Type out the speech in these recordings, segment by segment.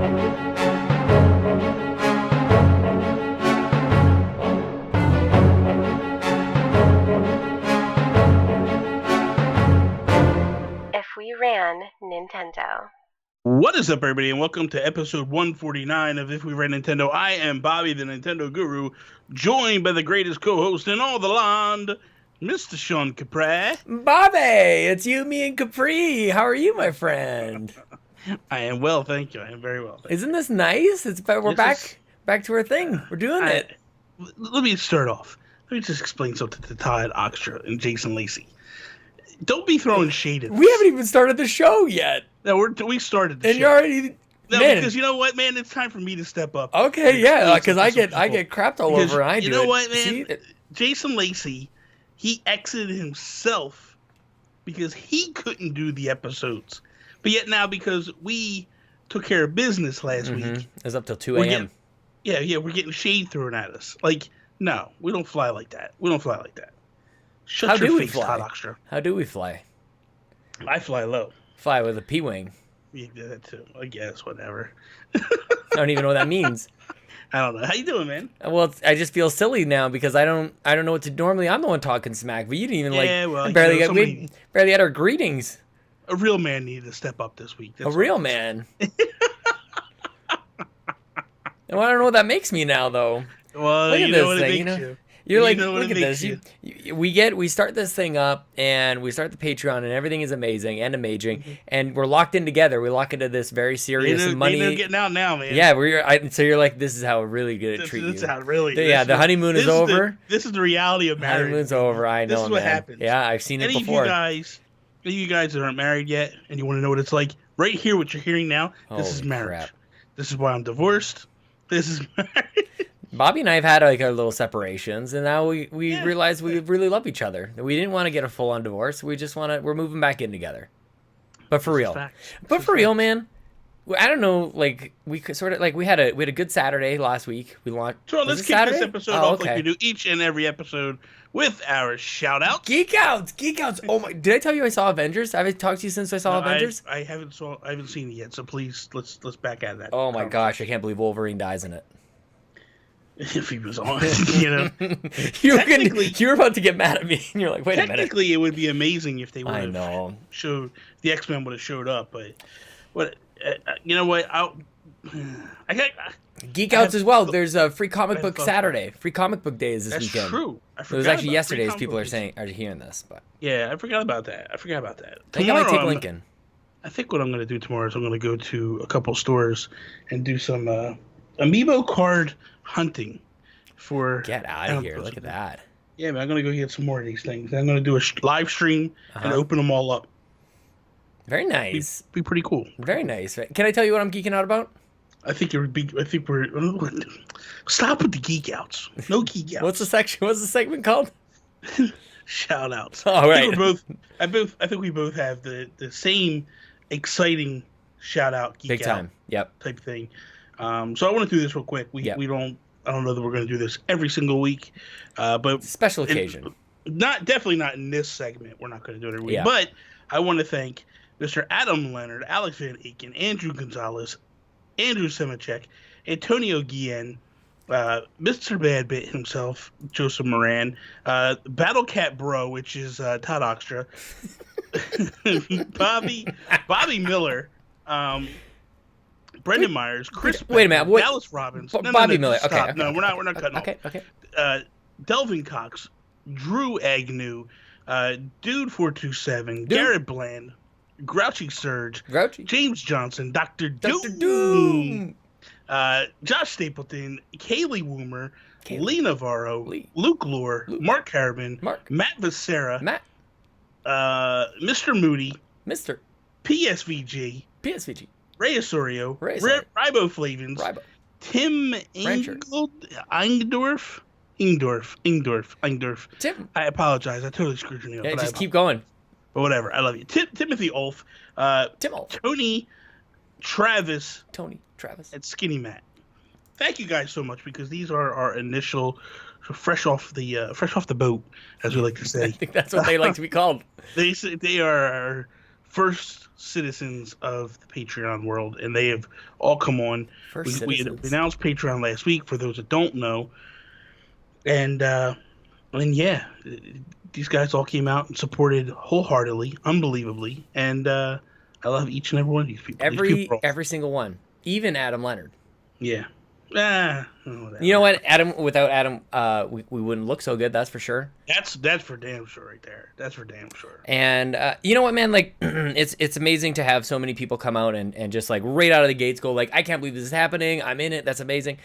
If we ran Nintendo. What is up, everybody, and welcome to episode 149 of If We Ran Nintendo. I am Bobby, the Nintendo Guru, joined by the greatest co-host in all the land, Mr. Sean Capri. Bobby, it's you, me, and Capri. How are you, my friend? I am well, thank you. I am very well. Isn't this nice? We're back to our thing. We're doing it. Let me start off. Let me just explain something to Todd Oxtra and Jason Lacey. Don't be throwing shade at us. We haven't even started the show yet. No, we started the and show. You're already... No, man. because you know what, man? It's time for me to step up. Okay, yeah, because I get crapped all over. I do. You know what, man? See? Jason Lacey, he exited himself because he couldn't do the episodes. But yet now, because we took care of business last week, it was up till 2 a.m. Yeah, we're getting shade thrown at us. Like, no, we don't fly like that. Shut your face, Todd Oxtra. How do we fly? I fly low. Fly with a P-wing. You do that too. I guess, whatever. I don't even know what that means. I don't know. How you doing, man? Well, I just feel silly now because I don't know what to. Normally, I'm the one talking smack, but you didn't even well, we barely had our greetings. A real man needed to step up this week. That's a real man. Well, I don't know what that makes me now, though. Well, look at know what thing, it makes you. You're like, look at this. We start this thing up, and we start the Patreon, and everything is amazing, and we're locked in together. We lock into this very serious money. They're getting out now, man. Yeah, so you're like, this is how we're really gonna treat you. This is how it really. The honeymoon is over. This is the reality of marriage. Honeymoon's over. I know. This is what happens. Yeah, I've seen it before. Any of you guys that aren't married yet, and you want to know what it's like, right here, what you're hearing now, this is marriage. Crap. This is why I'm divorced. This is marriage. Bobby and I have had like our little separations, and now we realize we really love each other. We didn't want to get a full on divorce. We just we're moving back in together. But for real, man, I don't know. Like we sort of like we had a good Saturday last week. We launched. So let's kick this episode off like we do each and every episode with our shout outs. Geek outs. Oh my! Did I tell you I saw Avengers? Have I talked to you since I saw Avengers? I haven't seen it yet. So please let's back out of that. Oh my gosh! I can't believe Wolverine dies in it. If he was on, you know, you were about to get mad at me, and you're like, "Wait a minute." Technically, it would be amazing if they would have showed the X-Men would have showed up, but what? You know what? I got Geek Outs as well. There's a free comic book Saturday. Free comic book day is this weekend. That's true. It was actually yesterday, as people are hearing this, but yeah, I forgot about that. They got my tape Lincoln. I think what I'm going to do tomorrow is I'm going to go to a couple stores and do some amiibo card hunting for. Get out of here! Look at that. Yeah, man, I'm gonna go get some more of these things. I'm gonna do a live stream and open them all up. Very nice. Be pretty cool. Very nice. Can I tell you what I'm geeking out about? I think we're. Stop with the geek outs. No geek outs. What's the section? What's the segment called? Shout outs. Oh, right. I think we both have the same exciting shout out geek Big time. Out Yep. type thing. So I want to do this real quick. I don't know that we're going to do this every single week, but special occasion. Definitely not in this segment. We're not going to do it every week. But I want to thank Mr. Adam Leonard, Alex Van Aken, Andrew Gonzalez, Andrew Semichek, Antonio Guillen, Mr. Badbit himself, Joseph Moran, Battle Cat Bro, which is Todd Oxtra, Bobby Miller. Brendan Myers, Chris. Wait a minute. Dallas Robbins. Bobby Miller. Stop. Okay. No, we're not cutting off. Okay. Delvin Cox, Drew Agnew, Dude 427, Garrett Bland, Grouchy Surge, James Johnson, Dr. Doom, Josh Stapleton, Kaylee Woomer, Lee Navarro, Luke Lore, Mark Harriman, Matt Becerra, Mr. Moody, Mr. PSVG, Ray Osorio, Riboflavins, Tim Ingdorf. Tim. I apologize. I totally screwed your name up. Yeah, just keep going. But whatever. I love you. Timothy Ulf. Tony Travis. And Skinny Matt. Thank you guys so much because these are our initial fresh off the boat, as we like to say. I think that's what they like to be called. They are our first citizens of the Patreon world, and they have all come on. We announced Patreon last week, for those that don't know. And yeah, these guys all came out and supported wholeheartedly, unbelievably, and I love each and every one of these people. Every single one, even Adam Leonard. Yeah. You know what, Adam? Without Adam, we wouldn't look so good. That's for sure. That's for damn sure, right there. That's for damn sure. And you know what, man? Like, it's amazing to have so many people come out and just like right out of the gates go like, I can't believe this is happening. I'm in it. That's amazing.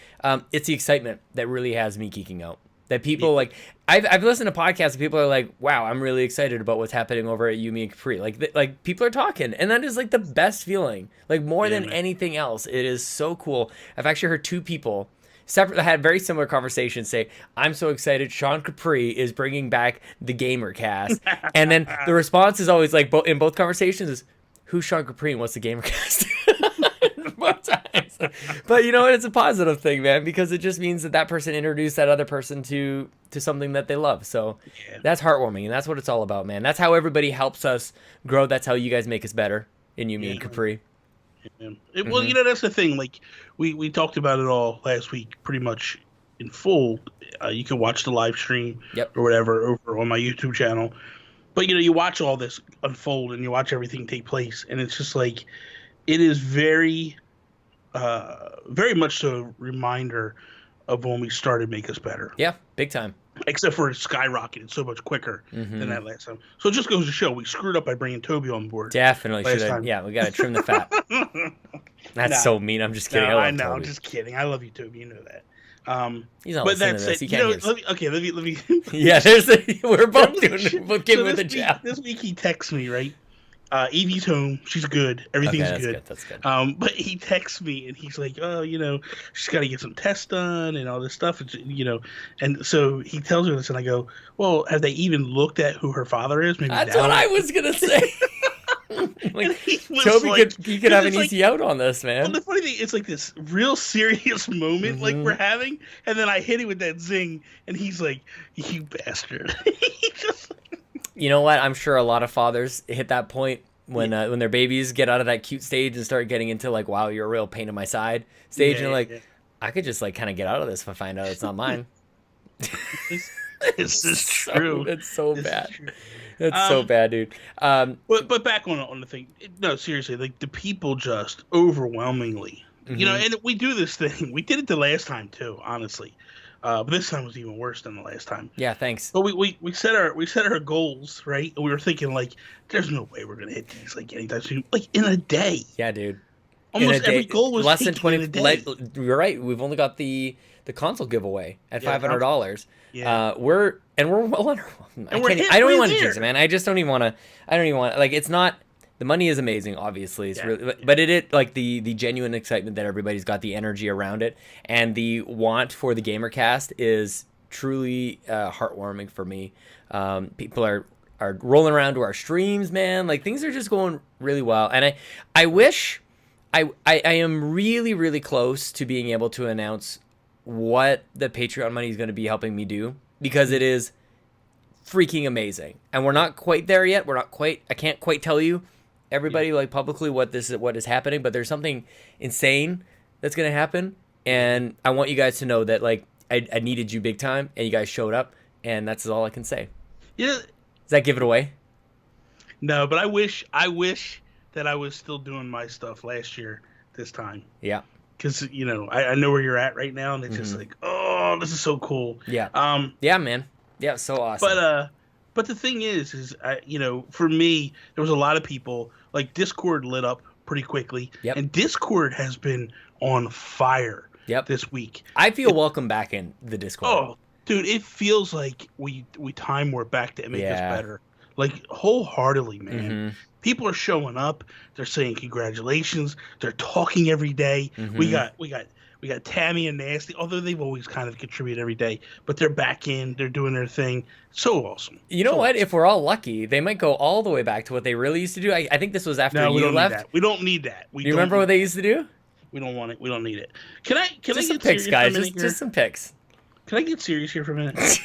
It's the excitement that really has me geeking out. That people like, I've listened to podcasts and people are like, wow, I'm really excited about what's happening over at Yumi and Capri. Like people are talking, and that is like the best feeling. Like more than anything else, it is so cool. I've actually heard two people separate had very similar conversations say, I'm so excited Sean Capri is bringing back the Gamer Cast. And then the response is always like, in both conversations is, who's Sean Capri and what's the Gamer Cast? Both times. But you know what? It's a positive thing, man, because it just means that person introduced that other person to something that they love. So that's heartwarming, and that's what it's all about, man. That's how everybody helps us grow. That's how you guys make us better in Yumi and Capri. Yeah. Well, you know, that's the thing. Like, we talked about it all last week pretty much in full. You can watch the live stream or whatever over on my YouTube channel. But, you know, you watch all this unfold and you watch everything take place, and it's just like, it is very much so a reminder of when we started Make Us Better. Yeah, big time. Except for it skyrocketed so much quicker than that last time. So it just goes to show we screwed up by bringing Toby on board. Definitely should have. Yeah, we got to trim the fat. That's so mean. I'm just kidding. I know. I'm just kidding. I love you, Toby. You know that. He's not listening to this. He can't let me. Yeah, we're both doing it. Both giving with the jab. This week he texts me, right? Evie's home. She's good. Everything's good. That's good. But he texts me and he's like, oh, you know, she's got to get some tests done and all this stuff. You know, and so he tells her this, and I go, well, have they even looked at who her father is? Maybe that's what I was gonna say. Like, Toby could have an easy out on this, man. Well, the funny thing, it's like this real serious moment like we're having, and then I hit him with that zing, and he's like, you bastard. You know what? I'm sure a lot of fathers hit that point when their babies get out of that cute stage and start getting into like, wow, you're a real pain in my side stage. And like, I could just like kind of get out of this if I find out it's not mine. This is true. It's so bad. It's so bad, dude. But back on the thing. No, seriously, like the people just overwhelmingly, you know, and we do this thing. We did it the last time too, honestly. But this time was even worse than the last time. Yeah, thanks. But we set our goals, right? And we were thinking like, there's no way we're gonna hit these like anytime soon. Like in a day. Yeah, dude. Almost every goal was less than 20. You're right. We've only got the console giveaway at $500. Yeah. We're well under. I don't even want to jinx it, man. I just don't even want to. I don't even want. Like, it's not. The money is amazing, obviously. It's really, but it like the genuine excitement that everybody's got, the energy around it, and the want for the GamerCast is truly heartwarming for me. People are rolling around to our streams, man. Like, things are just going really well, and I wish I am really, really close to being able to announce what the Patreon money is going to be helping me do, because it is freaking amazing, and we're not quite there yet. I can't quite tell you, everybody, like publicly, what is happening, but there's something insane that's going to happen, and I want you guys to know that like I needed you big time, and you guys showed up, and that's all I can say. Yeah. Does that give it away? No, but I wish that I was still doing my stuff last year this time. Yeah. Because, you know, I know where you're at right now, and it's just like, oh, this is so cool. Yeah. Yeah, man. Yeah, so awesome. But the thing is you know, for me, there was a lot of people, like Discord lit up pretty quickly. Yep. And Discord has been on fire this week. I feel welcome back in the Discord. Oh, dude, it feels like we time warp back to Make Us Better. Like, wholeheartedly, man. People are showing up. They're saying congratulations. They're talking every day. We got Tammy and Nasty, although they've always kind of contributed every day, but they're back in. They're doing their thing. So awesome. You know what? Awesome. If we're all lucky, they might go all the way back to what they really used to do. I think this was after you left. We don't need that. Do you remember what they used to do? We don't want it. We don't need it. Can I get some picks, guys? Just some picks. Can I get serious here for a minute?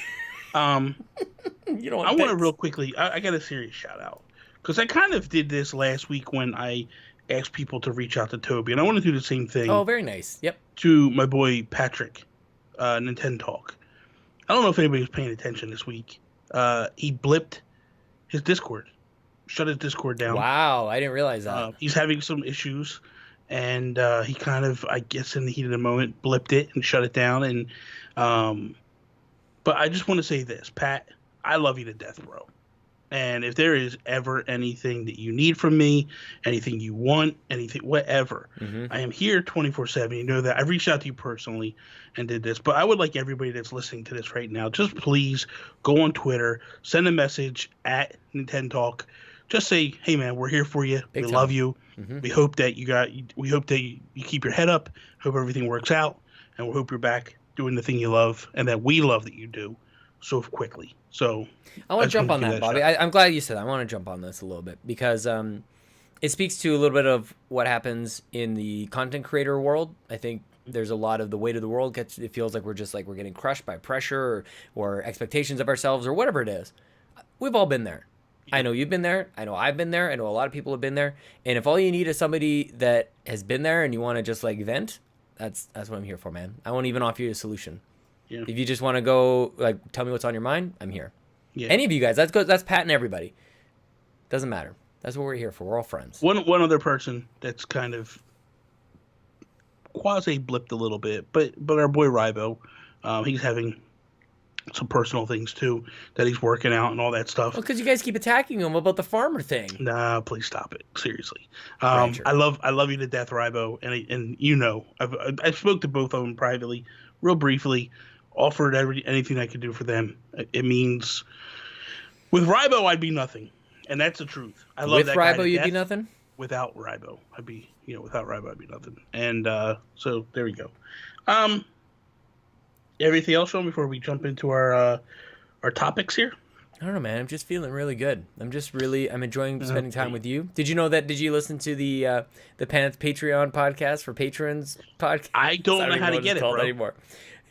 You don't want I want to real quickly. I got a serious shout out Because I kind of did this last week when I asked people to reach out to Toby, and I want to do the same thing. Oh, very nice. Yep. To my boy Patrick, Nintendo Talk. I don't know if anybody was paying attention this week. He blipped his Discord, shut his Discord down. Wow, I didn't realize that. He's having some issues, and he kind of, I guess, in the heat of the moment, blipped it and shut it down. And but I just want to say this, Pat, I love you to death, bro. And if there is ever anything that you need from me, anything you want, anything, whatever, I am here 24/7. You know that. I've reached out to you personally and did this. But I would like everybody that's listening to this right now, just please go on Twitter, send a message at Nintendo Talk. Just say, hey, man, we're here for you. We love you. We hope that we hope that you keep your head up. Hope everything works out. And we hope you're back doing the thing you love and that we love that you do so quickly. So I want to jump on that, Bobby. I'm glad you said that. I want to jump on this a little bit because it speaks to a little bit of what happens in the content creator world. I think there's a lot of the weight of the world it feels like we're getting crushed by pressure or expectations of ourselves or whatever it is. We've all been there. Yeah. I know you've been there. I know I've been there. I know a lot of people have been there. And if all you need is somebody that has been there and you want to just like vent, that's what I'm here for, man. I won't even offer you a solution. Yeah. If you just want to go, like, tell me what's on your mind, I'm here. Yeah. Any of you guys, that's Pat and everybody. Doesn't matter. That's what we're here for. We're all friends. One other person that's kind of quasi blipped a little bit, but our boy Rybo, he's having some personal things too that he's working out and all that stuff. Well, because you guys keep attacking him about the farmer thing. Nah, please stop it. Seriously, I love you to death, Rybo, and you know I spoke to both of them privately, real briefly. Offered anything I could do for them. It means with Rybo I'd be nothing, and that's the truth. I love that guy. With Rybo you'd be nothing. Without Rybo I'd be nothing. And so there we go. Everything else, Sean, before we jump into our topics here? I don't know, man. I'm just feeling really good. I'm enjoying spending time with you. Did you listen to the Patreon podcast for patrons podcast? I don't know how to get it, bro. Anymore.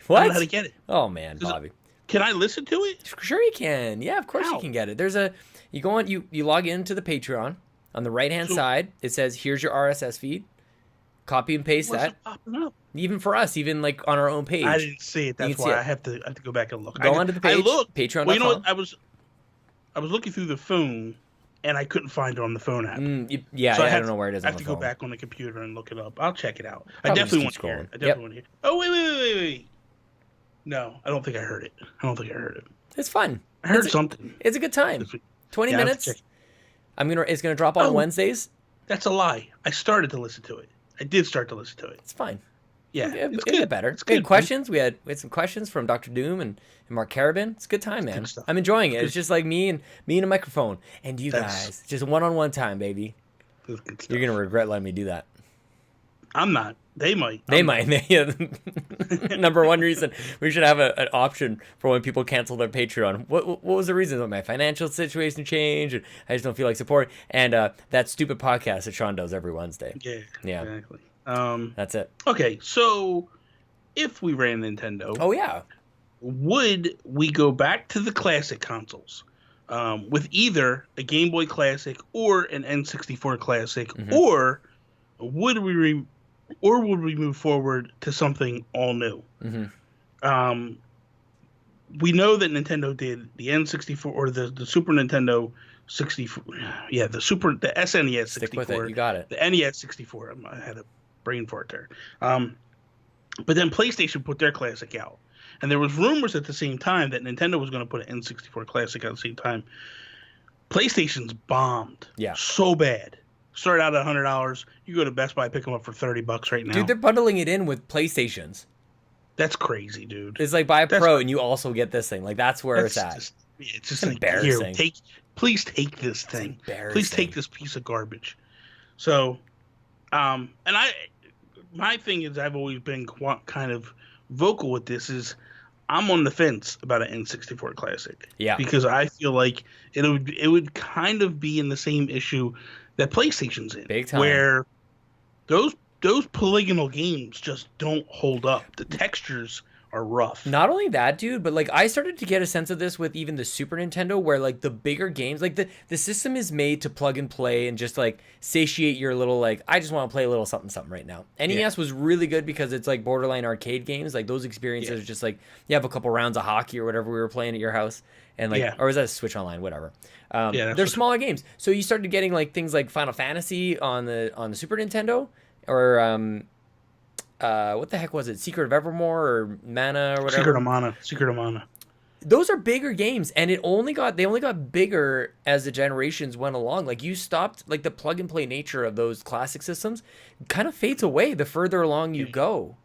What? I don't know how to get it. Oh man, Bobby. Can I listen to it? Sure you can. Yeah, of course you can get it. You go on, you log into the Patreon. On the right hand side, it says here's your RSS feed. Copy and paste that. Even for us, even like on our own page. I didn't see it. That's why I have to go back and look. Go onto the page. Patreon.com. Well, you know what? I was looking through the phone and I couldn't find it on the phone app. I don't know where it is. I have to go back on the computer and look it up. I'll check it out. I definitely want to hear it. I definitely want to hear it. Oh wait. No, I don't think I heard it. It's fun. I heard something. It's a good time. 20 minutes. It's gonna drop on Wednesdays. That's a lie. I started to listen to it. I did start to listen to it. It's fine. Yeah, it's good. Better. It's good. Questions. We had some questions from Dr. Doom and Mark Carabin. It's a good time, man. I'm enjoying it. It's just like me and a microphone and you guys. Just one-on-one time, baby. You're gonna regret letting me do that. I'm not. They might. Number one reason we should have an option for when people cancel their Patreon. What was the reason? My financial situation changed. I just don't feel like support. And that stupid podcast that Sean does every Wednesday. Yeah. Exactly. That's it. Okay, so if we ran Nintendo, would we go back to the classic consoles with either a Game Boy Classic or an N64 Classic, or would we move forward to something all new? We know that Nintendo did the N64 or the Super Nintendo 64. Yeah, the SNES 64. Stick with it. You got it. The NES 64. I had a brain fart there. But then PlayStation put their classic out. And there was rumors at the same time that Nintendo was going to put an N64 classic at the same time. PlayStation's bombed. Yeah. So bad. Started out at $100. You go to Best Buy, pick them up for $30 right now. Dude, they're bundling it in with PlayStations. That's crazy, dude. It's like buy a Pro and you also get this thing. Like that's where it's at. It's just like, embarrassing. Here, please take this thing. Please take this piece of garbage. So, my thing is, I've always been kind of vocal with this. Is I'm on the fence about an N64 Classic. Yeah. Because I feel like it would kind of be in the same issue that PlayStation's in. Big time. Where those polygonal games just don't hold up. The textures are rough. Not only that, dude, but like I started to get a sense of this with even the Super Nintendo, where like the bigger games, like the system is made to plug and play and just like satiate your little like I just want to play a little something something right now. NES was really good because it's like borderline arcade games, like those experiences are just like you have a couple rounds of hockey or whatever we were playing at your house, and like or was that a Switch Online, whatever. They're smaller games, so you started getting like things like Final Fantasy on the Super Nintendo, or what the heck was it? Secret of Evermore or Mana or whatever. Secret of Mana. Those are bigger games, and they only got bigger as the generations went along. Like you stopped, like the plug and play nature of those classic systems kind of fades away the further along you go.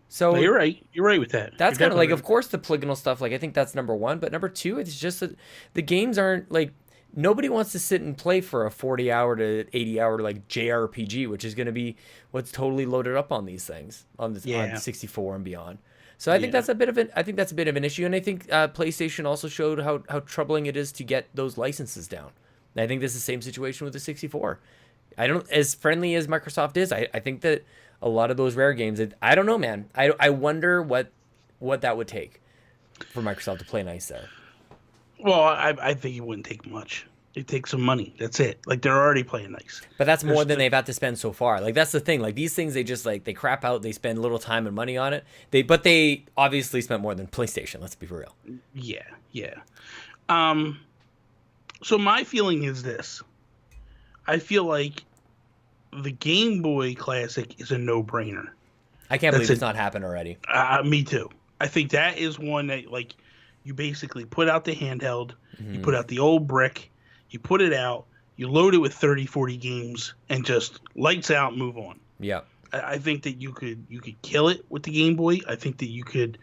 So no, you're right. You're right with that. That's kind of like, of course, the polygonal stuff. Like I think that's number one, but number two, it's just that the games aren't like. Nobody wants to sit and play for a 40-hour to 80-hour like JRPG, which is going to be what's totally loaded up on these things on 64 and beyond. So I think that's a bit of an issue, and I think PlayStation also showed how troubling it is to get those licenses down. And I think this is the same situation with the 64. I don't, as friendly as Microsoft is, I think that a lot of those rare games, I don't know, man. I wonder what that would take for Microsoft to play nice there. Well, I think it wouldn't take much. It takes some money. That's it. Like, they're already playing nice. But that's more than they've had to spend so far. Like, that's the thing. Like, these things, they just, like, they crap out. They spend little time and money on it. But they obviously spent more than PlayStation. Let's be real. Yeah. So my feeling is this. I feel like the Game Boy Classic is a no-brainer. I can't believe it's not happened already. Me too. I think that is one that, like, you basically put out the handheld, you put out the old brick, you put it out, you load it with 30, 40 games, and just lights out, move on. Yeah. I think that you could kill it with the Game Boy. I think that you could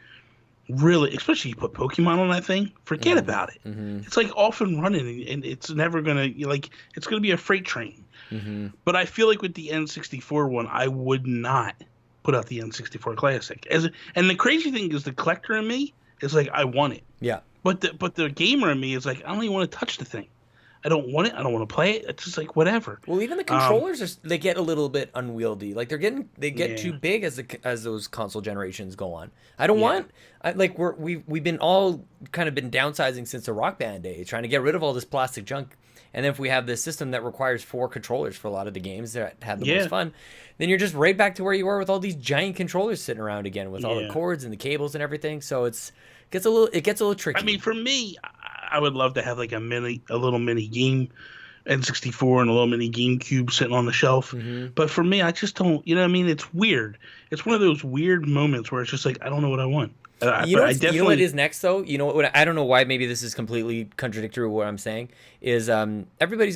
really, especially you put Pokemon on that thing, forget about it. It's like off and running, and it's never going to, like, it's going to be a freight train. But I feel like with the N64 one, I would not put out the N64 Classic. And the crazy thing is the collector in me is like, I want it. Yeah. But the gamer in me is like, I don't even want to touch the thing. I don't want it. I don't want to play it. It's just like whatever. Well, even the controllers they get a little bit unwieldy. Like they get too big as those console generations go on. I don't want we've been all kind of been downsizing since the Rock Band days, trying to get rid of all this plastic junk. And then if we have this system that requires 4 controllers for a lot of the games that have the most fun, then you're just right back to where you were with all these giant controllers sitting around again with all the cords and the cables and everything. So it gets a little tricky. I mean, for me, I would love to have like a little mini game N64 and a little mini GameCube sitting on the shelf. But for me, I just don't. You know what I mean? It's weird. It's one of those weird moments where it's just like I don't know what I want. You know what is next though? You know what? I don't know why. Maybe this is completely contradictory with what I'm saying. Is everybody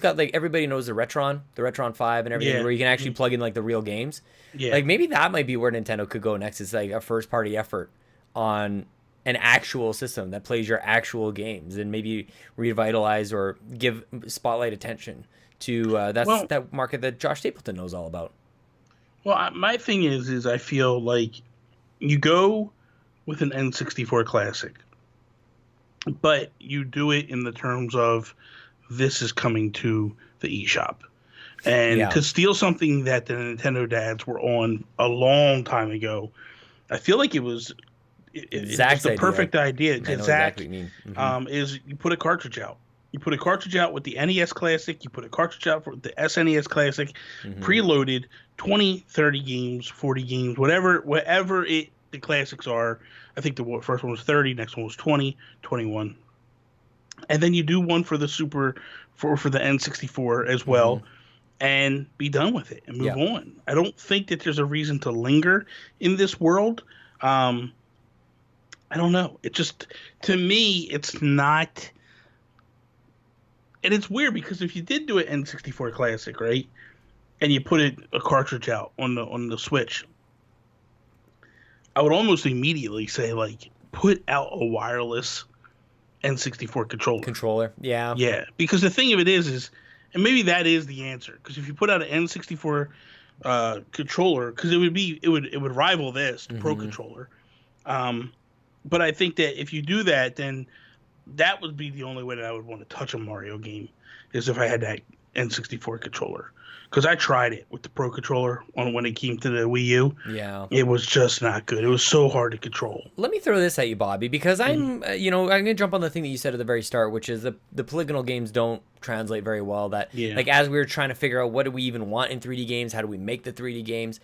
knows the Retron 5 and everything, where you can actually plug in like the real games. Yeah. Like maybe that might be where Nintendo could go next. It's like a first party effort on an actual system that plays your actual games, and maybe revitalize or give spotlight attention to that market that Josh Stapleton knows all about. Well, my thing is I feel like you go with an N64 Classic, but you do it in the terms of this is coming to the eShop. And to steal something that the Nintendo dads were on a long time ago, I feel like it was the perfect idea. Exactly. Is you put a cartridge out. You put a cartridge out with the NES Classic. You put a cartridge out for the SNES Classic, preloaded, 20, 30 games, 40 games, whatever the classics are. I think the first one was 30, next one was 20, 21. And then you do one for the for the N64 as well, and be done with it and move on. I don't think that there's a reason to linger in this world. I don't know. It just, to me, it's not. And it's weird because if you did do an N64 Classic, right, and you put a cartridge out on the Switch, I would almost immediately say, like, put out a wireless N64 controller. Yeah, because the thing of it is, and maybe that is the answer. Because if you put out an N64 controller, because it would rival this, the Pro Controller. But I think that if you do that, then that would be the only way that I would want to touch a Mario game, is if I had that N64 controller. because I tried it with the Pro Controller when it came to the Wii U. Yeah. It was just not good. It was so hard to control. Let me throw this at you, Bobby, because I'm going to jump on the thing that you said at the very start, which is the polygonal games don't translate very well. Like, as we were trying to figure out what do we even want in 3D games, how do we make the 3D games,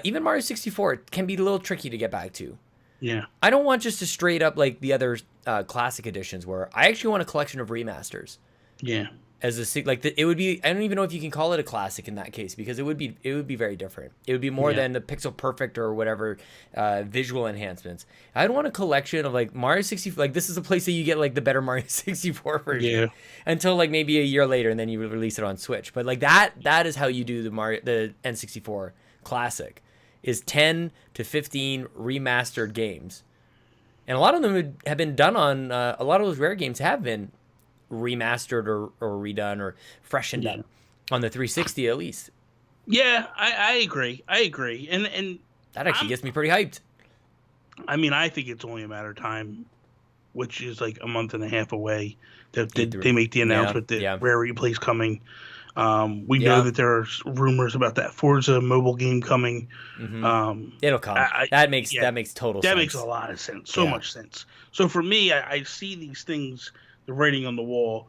even Mario 64 can be a little tricky to get back to. Yeah. I don't want just a straight up like the other classic editions where I actually want a collection of remasters. Yeah. As it would be, I don't even know if you can call it a classic in that case, because it would be very different. It would be more than the pixel perfect or whatever visual enhancements. I'd want a collection of like Mario 64. Like, this is a place that you get like the better Mario 64 version until like maybe a year later, and then you release it on Switch. But like that is how you do the N64 classic, is 10 to 15 remastered games, and a lot of them have been done on a lot of those rare games have been remastered or redone or freshened up on the 360 at least. Yeah, I agree. And that actually gets me pretty hyped. I mean, I think it's only a matter of time, which is like a month and a half away, that they make the announcement that Rare Replay's coming. We know that there are rumors about that Forza mobile game coming. It'll come. That makes total sense. That makes a lot of sense. So much sense. So for me, I see these things, the writing on the wall.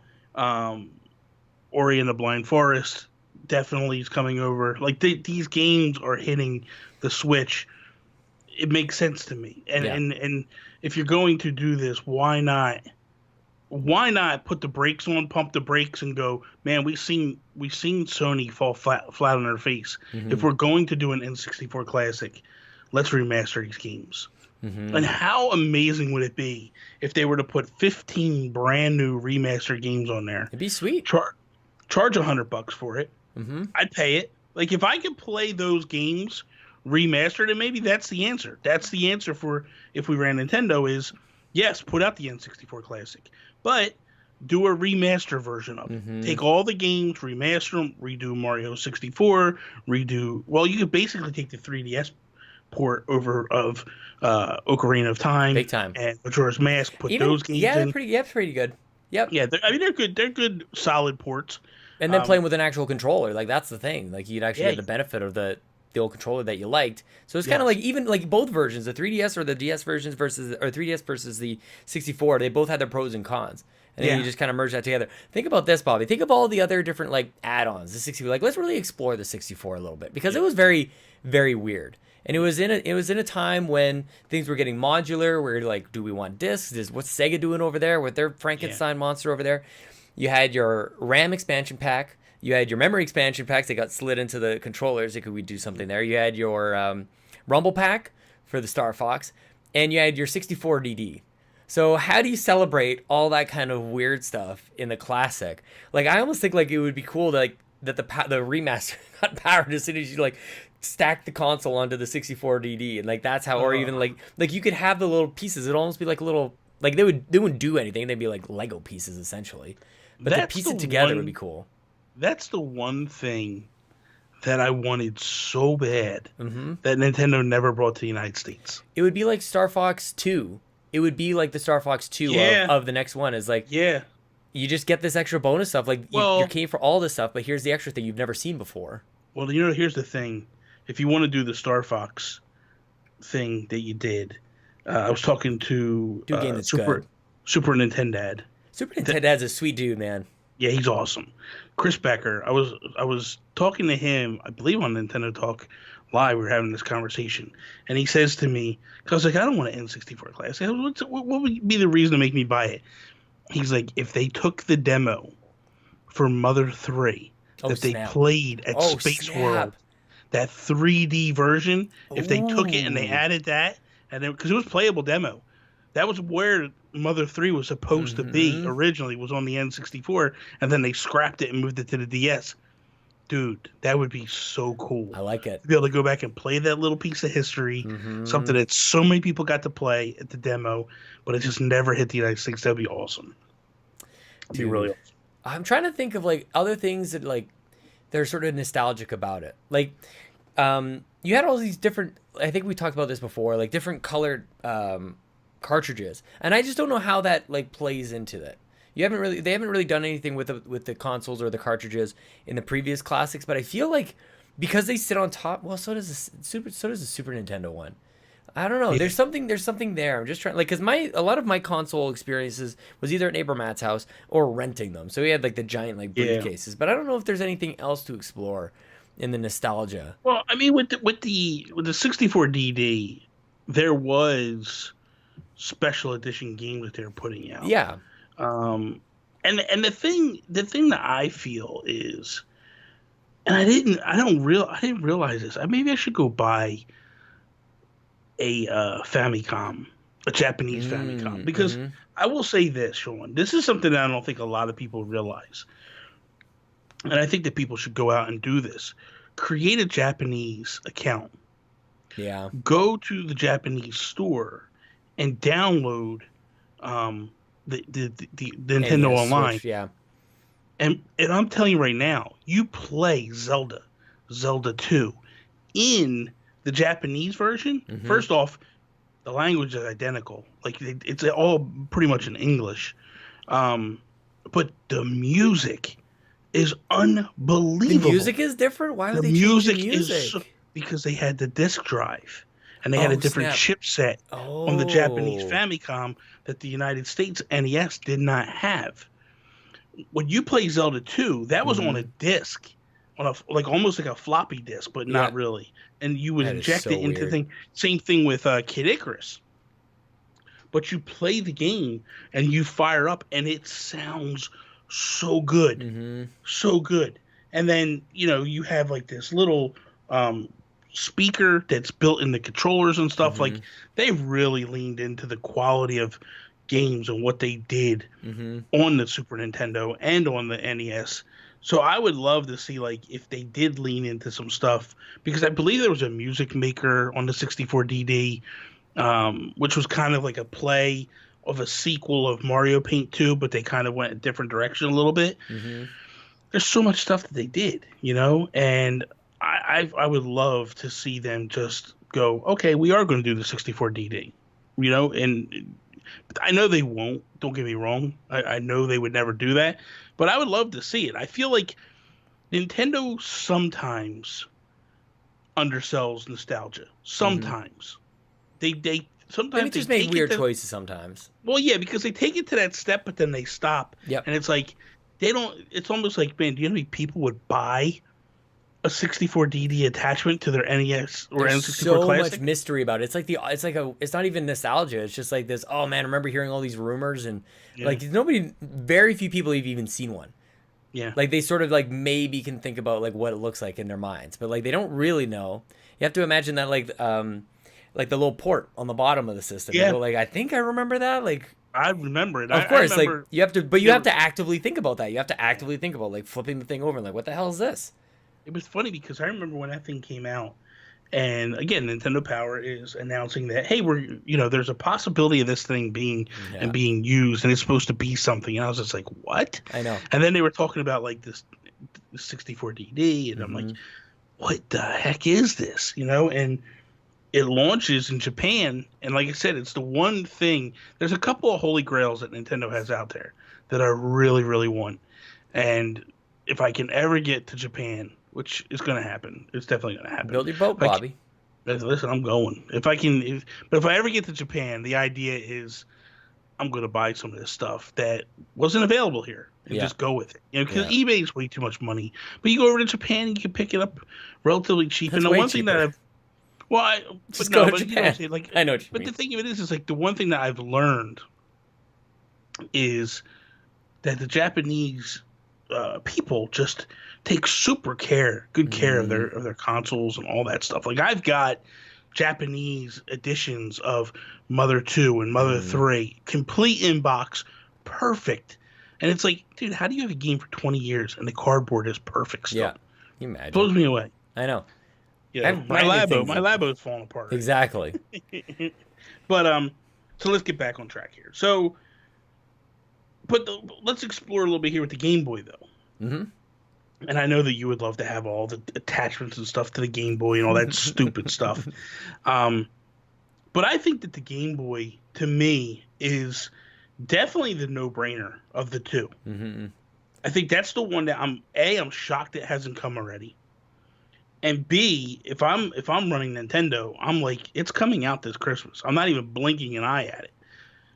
Ori and the Blind Forest definitely is coming over. Like, these games are hitting the Switch. It makes sense to me. And if you're going to do this, why not put the brakes on, pump the brakes, and go, man, we've seen Sony fall flat on their face. If we're going to do an N64 classic, let's remaster these games. And how amazing would it be if they were to put 15 brand new remastered games on there? It'd be sweet. Charge $100 for it. I'd pay it. Like, if I could play those games remastered, and maybe that's the answer. That's the answer for if we ran Nintendo is, yes, put out the N64 classic, but do a remaster version of it. Take all the games, remaster them, redo Mario 64, well, you could basically take the 3DS port over of Ocarina of Time, big time, and Majora's Mask. Put those games in. They're pretty good. Yep. Yeah, they're good. They're good, solid ports. And then playing with an actual controller, like, that's the thing. Like, you'd actually get the benefit of the old controller that you liked. So it's kind of like, even like both versions, the 3DS or the DS versions or 3DS versus the 64, they both had their pros and cons. And then you just kind of merge that together. Think about this, Bobby. Think of all the other different like add-ons. The 64, like, let's really explore the 64 a little bit, because it was very, very weird. And it was in a time when things were getting modular, where like, do we want discs? What's Sega doing over there with their Frankenstein monster over there? You had your RAM expansion pack. You had your memory expansion packs that got slid into the controllers. Could we do something there? You had your Rumble pack for the Star Fox, and you had your 64 DD. So how do you celebrate all that kind of weird stuff in the classic? Like, I almost think like it would be cool that the remaster got powered as soon as you like stack the console onto the 64 DD, and like that's how, or even like you could have the little pieces. It'd almost be like a little, like they wouldn't do anything. They'd be like Lego pieces essentially, but to piece it together would be cool. That's the one thing that I wanted so bad that Nintendo never brought to the United States. It would be like Star Fox 2. It would be like the Star Fox 2 of the next one. Is like, you just get this extra bonus stuff. Like, you're paying for all this stuff, but here's the extra thing you've never seen before. Well, here's the thing. If you want to do the Star Fox thing that you did, I was talking to Super Nintendad. Super Nintendad's a sweet dude, man. Yeah, he's awesome. Chris Becker. I was talking to him, I believe on Nintendo Talk Live. We were having this conversation, and he says to me, because I was like, I don't want an N64 classic. What would be the reason to make me buy it? He's like, if they took the demo for Mother 3 they played at Space World, that 3D version, if they took it and they added that, and then, because it was playable demo, that was where Mother 3 was supposed to be originally, was on the N64, and then they scrapped it and moved it to the DS. Dude, that would be so cool. I like it. To be able to go back and play that little piece of history, something that so many people got to play at the demo, but it just never hit the United States. That'd be awesome. It'd be really awesome. I'm trying to think of like other things that like they're sort of nostalgic about it. Like, you had all these different, I think we talked about this before, like different colored cartridges, and I just don't know how that like plays into it. They haven't really done anything with the consoles or the cartridges in the previous classics, but I feel like because they sit on top, well, so does the Super Nintendo one. I don't know. Yeah. There's something there. I'm just trying, like, because a lot of my console experiences was either at neighbor Matt's house or renting them. So we had like the giant like briefcases, but I don't know if there's anything else to explore in the nostalgia. Well, I mean, with the 64 DD, there was special edition games that they were putting out. Yeah. And the thing that I feel is, and I didn't realize this. Maybe I should go buy a Famicom, a Japanese Famicom, because I will say this, Sean. This is something that I don't think a lot of people realize, and I think that people should go out and do this. Create a Japanese account. Yeah. Go to the Japanese store and download the Nintendo Online. Switch, yeah. And I'm telling you right now, you play Zelda 2 in the Japanese version. First off, the language is identical. Like, it's all pretty much in English. But the music is unbelievable. The music is different? Why would they change the music? Because they had the disc drive. And they had a different chipset on the Japanese Famicom that the United States NES did not have. When you play Zelda 2, that was on a disc, almost like a floppy disk, but not really. And you would inject it into the thing. Same thing with Kid Icarus. But you play the game and you fire up, and it sounds so good, so good. And then you have like this little speaker that's built in the controllers and stuff. Like, they've really leaned into the quality of games and what they did on the Super Nintendo and on the NES. So I would love to see, like, if they did lean into some stuff, because I believe there was a music maker on the 64 DD, which was kind of like a play of a sequel of Mario Paint 2, but they kind of went a different direction a little bit. There's so much stuff that they did, and I would love to see them just go, okay, we are going to do the 64 DD, and I know they won't. Don't get me wrong. I know they would never do that, but I would love to see it. I feel like Nintendo sometimes undersells nostalgia. Sometimes they sometimes just make weird choices sometimes. Well, yeah, because they take it to that step, but then they stop. Yep. And it's like they don't. It's almost like, man, do you know how many people would buy a 64 DD attachment to their NES or N64 so Classic? Much mystery about it. It's not even nostalgia. It's just like this. Oh man, I remember hearing all these rumors and very few people have even seen one. Yeah. Like, they sort of like maybe can think about like what it looks like in their minds, but like they don't really know. You have to imagine that like the little port on the bottom of the system. Yeah. You go, like, I think I remember that. Like, I remember it. Of course, like you have to actively think about that. You have to actively think about like flipping the thing over and like, what the hell is this? It was funny because I remember when that thing came out, and again, Nintendo Power is announcing that, hey, there's a possibility of this thing being used, and it's supposed to be something. And I was just like, what? I know. And then they were talking about like this 64 DD, and I'm like, what the heck is this? And it launches in Japan, and like I said, it's the one thing. There's a couple of holy grails that Nintendo has out there that I really, really want, and if I can ever get to Japan, which is going to happen. It's definitely going to happen. Build your boat, Bobby. Listen, I'm going. If I ever get to Japan, the idea is I'm going to buy some of this stuff that wasn't available here and just go with it. Because eBay is way too much money. But you go over to Japan and you can pick it up relatively cheap. That's and the one cheaper. thing that I've go to Japan. I know what you mean. mean. The thing of it is like the one thing that I've learned is that the Japanese people just take super good care of their consoles and all that stuff. Like, I've got Japanese editions of Mother 2 and Mother 3, complete inbox, perfect. And it's like, dude, how do you have a game for 20 years and the cardboard is perfect still? Yeah, can you imagine? Blows me away. I know. My Labo is falling apart. Exactly. But so let's get back on track here. So, let's explore a little bit here with the Game Boy, though. And I know that you would love to have all the attachments and stuff to the Game Boy and all that stupid stuff. But I think that the Game Boy, to me, is definitely the no-brainer of the two. Mm-hmm. I think that's the one that I'm shocked it hasn't come already. And B, if I'm running Nintendo, I'm like, it's coming out this Christmas. I'm not even blinking an eye at it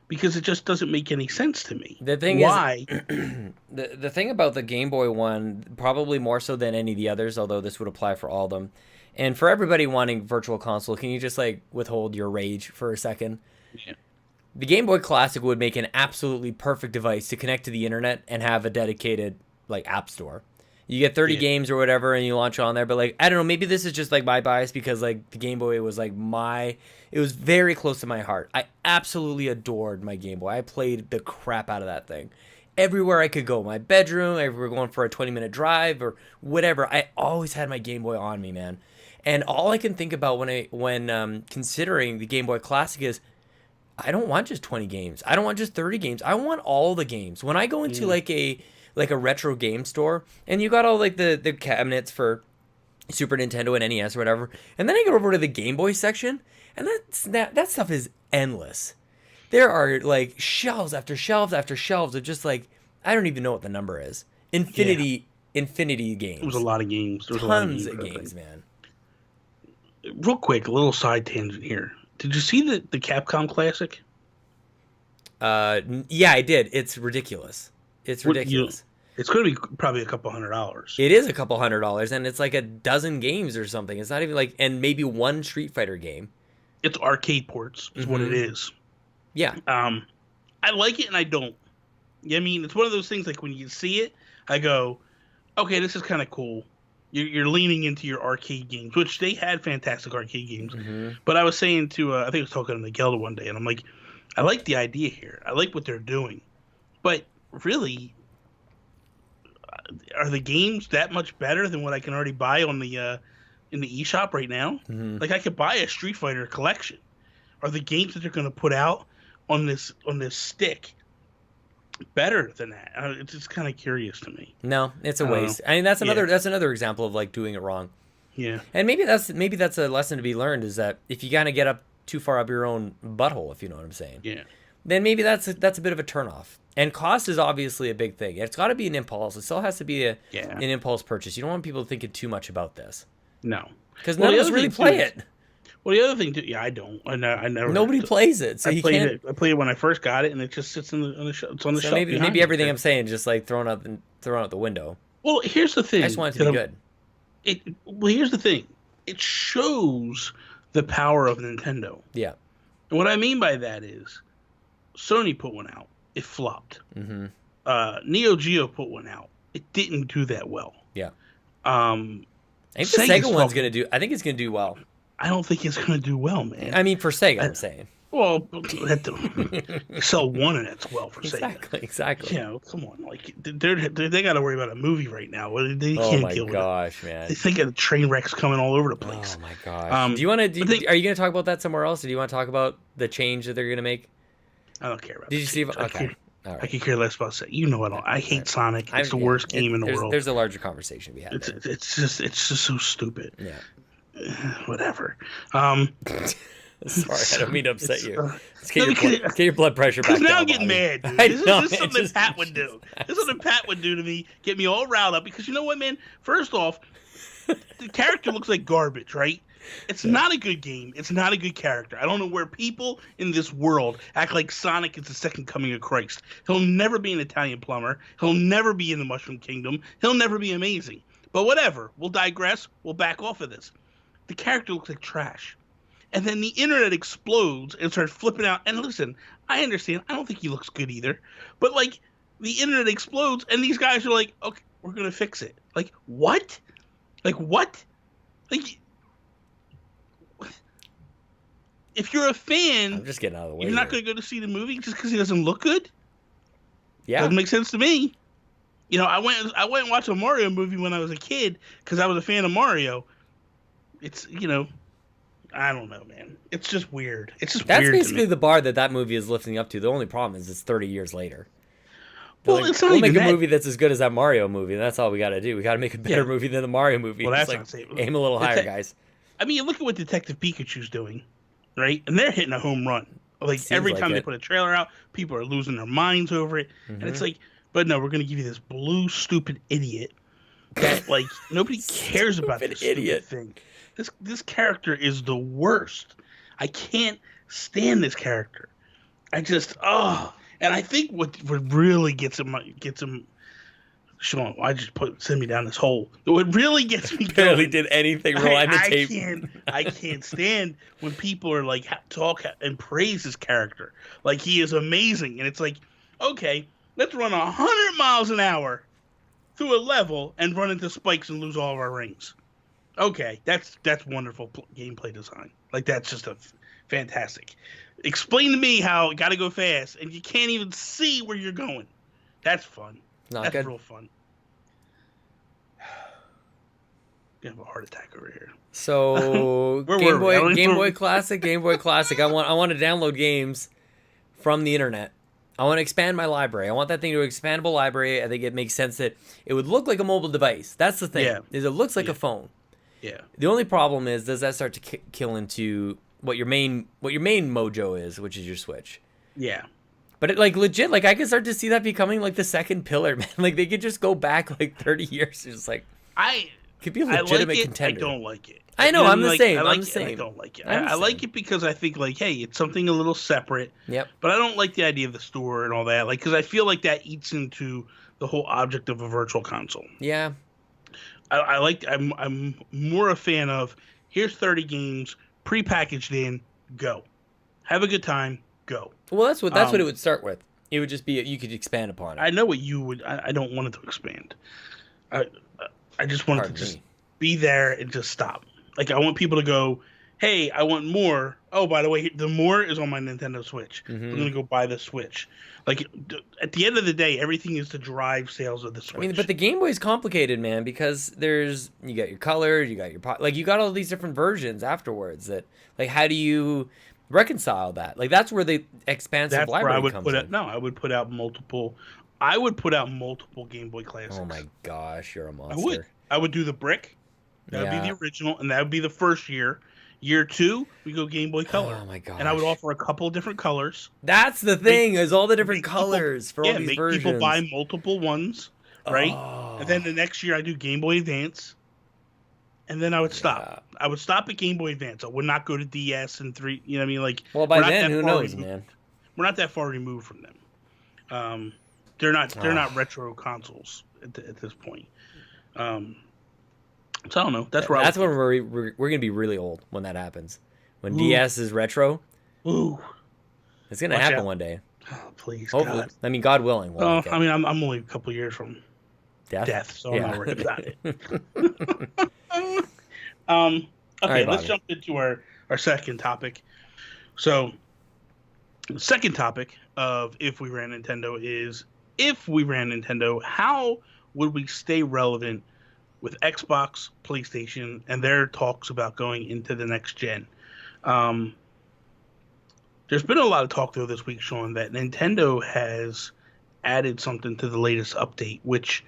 because it just doesn't make any sense to me. The thing Why? is, the thing about the Game Boy one, probably more so than any of the others, although this would apply for all of them. And for everybody wanting Virtual Console, can you just like withhold your rage for a second? Yeah. The Game Boy Classic would make an absolutely perfect device to connect to the internet and have a dedicated like app store. You get 30 games or whatever, and you launch on there. But like, I don't know, maybe this is just like my bias because like the Game Boy was like it was very close to my heart. I absolutely adored my Game Boy. I played the crap out of that thing. Everywhere I could go, my bedroom, if we were going for a 20-minute drive or whatever, I always had my Game Boy on me, man. And all I can think about when considering the Game Boy Classic is, I don't want just 20 games. I don't want just 30 games. I want all the games. When I go into like a retro game store and you got all like the cabinets for Super Nintendo and NES or whatever, and then I go over to the Game Boy section, and that stuff is endless. There are like shelves after shelves after shelves of just like, I don't even know what the number is. Infinity games. There was a lot of games. There was tons of games, man. Real quick, a little side tangent here. Did you see the Capcom Classic? Yeah, I did. It's ridiculous. It's ridiculous. It's going to be probably a couple $100. It is a couple $100, and it's like a dozen games or something. It's not even like, and maybe one Street Fighter game. It's arcade ports, is what it is. Yeah. I like it and I don't. I mean, it's one of those things like when you see it, I go, okay, this is kind of cool. You're leaning into your arcade games, which they had fantastic arcade games. Mm-hmm. But I was saying to, I think I was talking to Miguel one day, and I'm like, I like the idea here. I like what they're doing. But really, are the games that much better than what I can already buy on the in the eShop right now? Mm-hmm. Like I could buy a Street Fighter collection. Are the games that they're going to put out on this stick better than that? It's just kind of curious to me. No, it's a waste. I mean, that's another example of like doing it wrong. Yeah. And maybe that's a lesson to be learned, is that if you kind of get up too far up your own butthole, if you know what I'm saying. Yeah. Then maybe that's a bit of a turnoff. And cost is obviously a big thing. It's got to be an impulse. It still has to be an impulse purchase. You don't want people thinking too much about this. No. Because none of us really play it. Well, the other thing too, I don't. I never. Nobody plays it, so I played it when I first got it, and it just sits on the shelf. It's on the shelf. Maybe everything I'm saying is just like thrown out the window. Well, here's the thing. I just want it to be good. Well, here's the thing. It shows the power of Nintendo. Yeah. And what I mean by that is, Sony put one out. It flopped. Mm-hmm. Neo Geo put one out. It didn't do that well. Yeah. I think the Sega one's gonna do. I think it's gonna do well. I don't think it's going to do well, man. I mean, for Sega, I'm saying. Well, sell one and it's well for Sega. Exactly. You know, come on. Like, they got to worry about a movie right now. They oh, can't my deal gosh, with it. man. They think of train wrecks coming all over the place. Oh, my gosh. Do you want to... Are you going to talk about that somewhere else? Or do you want to talk about the change that they're going to make? I don't care about Did you see... Okay. All right. I could care less about Sega. You know I hate Sonic. It's the worst game in the world. There's a larger conversation we had. It's just so stupid. Yeah. Whatever. Sorry, I don't mean to upset you. Let's get your blood pressure back down. Now I'm getting mad, dude. This is something Pat would do. This is something Pat would do to me, get me all riled up. Because you know what, man? First off, the character looks like garbage, right? It's not a good game. It's not a good character. I don't know where people in this world act like Sonic is the second coming of Christ. He'll never be an Italian plumber. He'll never be in the Mushroom Kingdom. He'll never be amazing. But whatever. We'll digress. We'll back off of this. The character looks like trash. And then the internet explodes and starts flipping out. And listen, I understand. I don't think he looks good either. But, like, the internet explodes and these guys are like, okay, we're going to fix it. Like, what? Like, what? Like, if you're a fan, I'm just getting out of the way. You're not going to go to see the movie just because he doesn't look good? Yeah. Doesn't make sense to me. You know, I went and watched a Mario movie when I was a kid because I was a fan of Mario. It's, you know, I don't know, man. It's just weird. It's just That's weird. That's basically the bar that movie is lifting up to. The only problem is it's 30 years later. Well, like, it's not we'll even make a that. movie that's as good as that Mario movie, and that's all we got to do. We got to make a better movie than the Mario movie. Well, that's like, not safe. Aim a little higher, guys. I mean, look at what Detective Pikachu's doing, right? And they're hitting a home run. Like every time they put a trailer out, people are losing their minds over it, and it's like, but no, we're gonna give you this blue stupid idiot that like nobody cares about this stupid thing. This character is the worst. I can't stand this character. I just and I think what really gets him. Sean, I just send me down this hole. What really gets me barely did anything. Rewind the tape. I can't stand when people are like talk and praise his character. Like he is amazing, and it's like, okay, let's run 100 miles an hour through a level and run into spikes and lose all of our rings. Okay, that's wonderful gameplay design. Like that's just fantastic. Explain to me how it got to go fast and you can't even see where you're going. That's fun. That's real fun. Gonna have a heart attack over here. So Game Boy Classic. I want to download games from the internet. I want to expand my library. I want that thing to an expandable library. I think it makes sense that it would look like a mobile device. That's the thing. Yeah. Is it looks like a phone. Yeah. The only problem is, does that start to kill into what your main mojo is, which is your Switch? Yeah. But it, like legit, like I could start to see that becoming like the second pillar, man. Like they could just go back like 30 years. It's just like could be a legitimate contender. I don't like it. I know, I'm the same. I'm the same. I don't like it. I like it because I think like, hey, it's something a little separate. Yep. But I don't like the idea of the store and all that. Like, because I feel like that eats into the whole object of a virtual console. Yeah. I'm more a fan of here's 30 games prepackaged in, go, have a good time, go. Well, that's what it would start with. It would just be you could expand upon it. I know what you would. I don't want it to expand. I just want it to just be there and just stop. Like I want people to go, hey, I want more. Oh, by the way, the more is on my Nintendo Switch. Mm-hmm. I'm gonna go buy the Switch. Like at the end of the day, everything is to drive sales of the Switch. I mean, but the Game Boy is complicated, man, because you got your color, you got your you got all these different versions afterwards. That like, how do you reconcile that? Like that's where the expansive library comes in. I would put out multiple. I would put out multiple Game Boy classics. Oh my gosh, you're a monster. I would do the brick. That would be the original, and that would be the first year. Year 2, we go Game Boy Color. Oh my gosh. And I would offer a couple of different colors. That's the thing, is all the different colors for all these versions. People buy multiple ones, right? And then the next year I do Game Boy Advance. And then I would stop. I would stop at Game Boy Advance. I would not go to DS and 3, you know what I mean? Like, well, by then, who knows, man? We're not that far removed from them. They're not retro consoles at this point. So I don't know. That's where that's when we're gonna be really old when that happens. When DS is retro. Ooh. It's gonna happen one day. Oh, please. Hopefully. God. I mean, God willing. I mean, I'm only a couple years from death, so I'm not worried about it. Okay, right, let's jump into our second topic. So, the second topic of If We Ran Nintendo is, if we ran Nintendo, how would we stay relevant with Xbox, PlayStation, and their talks about going into the next gen? There's been a lot of talk, though, this week, Sean, that Nintendo has added something to the latest update, which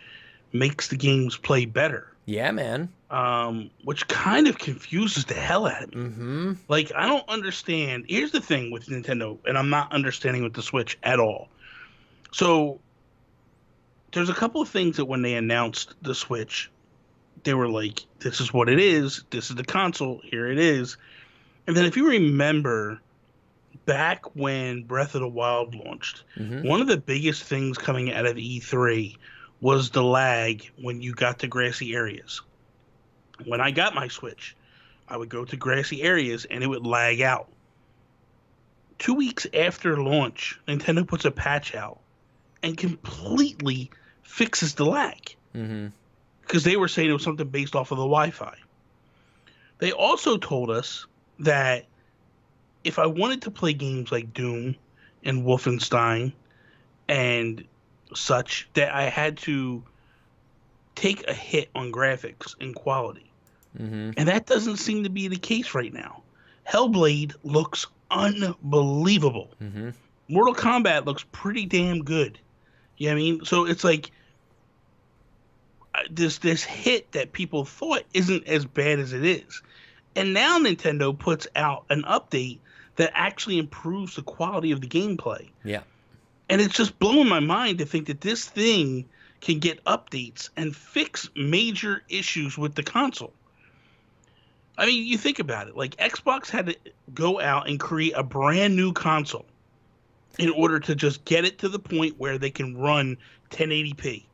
makes the games play better. Yeah, man. Which kind of confuses the hell out of me. Mm-hmm. Like, I don't understand. Here's the thing with Nintendo, and I'm not understanding with the Switch at all. So, there's a couple of things that when they announced the Switch, they were like, this is what it is. This is the console. Here it is. And then if you remember, back when Breath of the Wild launched, one of the biggest things coming out of E3 was the lag when you got to grassy areas. When I got my Switch, I would go to grassy areas and it would lag out. 2 weeks after launch, Nintendo puts a patch out and completely fixes the lag. Mm-hmm. Because they were saying it was something based off of the Wi-Fi. They also told us that if I wanted to play games like Doom and Wolfenstein and such, that I had to take a hit on graphics and quality. Mm-hmm. And that doesn't seem to be the case right now. Hellblade looks unbelievable. Mm-hmm. Mortal Kombat looks pretty damn good. You know what I mean? So it's like, this hit that people thought isn't as bad as it is. And now Nintendo puts out an update that actually improves the quality of the gameplay. Yeah. And it's just blowing my mind to think that this thing can get updates and fix major issues with the console. I mean, you think about it. Like, Xbox had to go out and create a brand new console in order to just get it to the point where they can run 1080p.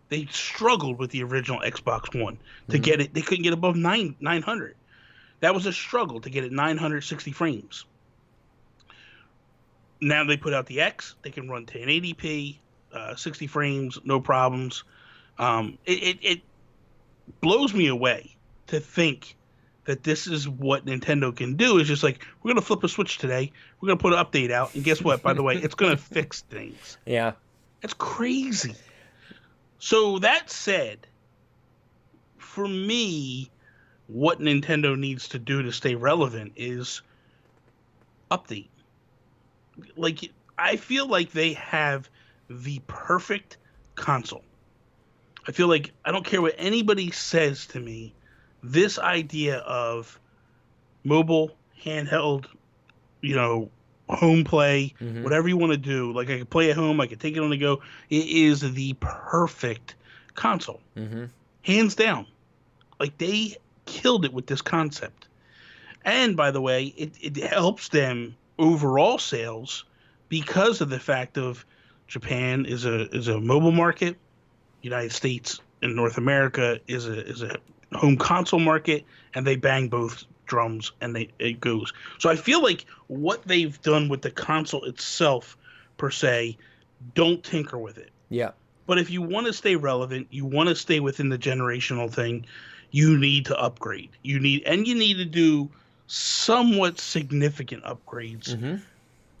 They struggled with the original Xbox One to get it. They couldn't get above 900. That was a struggle to get it 960 frames. Now they put out the X. They can run 1080p, 60 frames, no problems. It blows me away to think that this is what Nintendo can do. Is just like, we're going to flip a switch today. We're going to put an update out. And guess what? By the way, it's going to fix things. Yeah. It's crazy. So that said, for me, what Nintendo needs to do to stay relevant is update. Like, I feel like they have the perfect console. I feel like, I don't care what anybody says to me, this idea of mobile, handheld, home play, whatever you want to do, like I can play at home, I can take it on the go, it is the perfect console. Hands down. Like, they killed it with this concept. And by the way, it helps them overall sales because of the fact of Japan is a mobile market, United States and North America is a home console market, and they bang both drums and it goes. So I feel like what they've done with the console itself, per se, don't tinker with it. Yeah. But if you want to stay relevant, you want to stay within the generational thing, you need to upgrade. You need to do somewhat significant upgrades.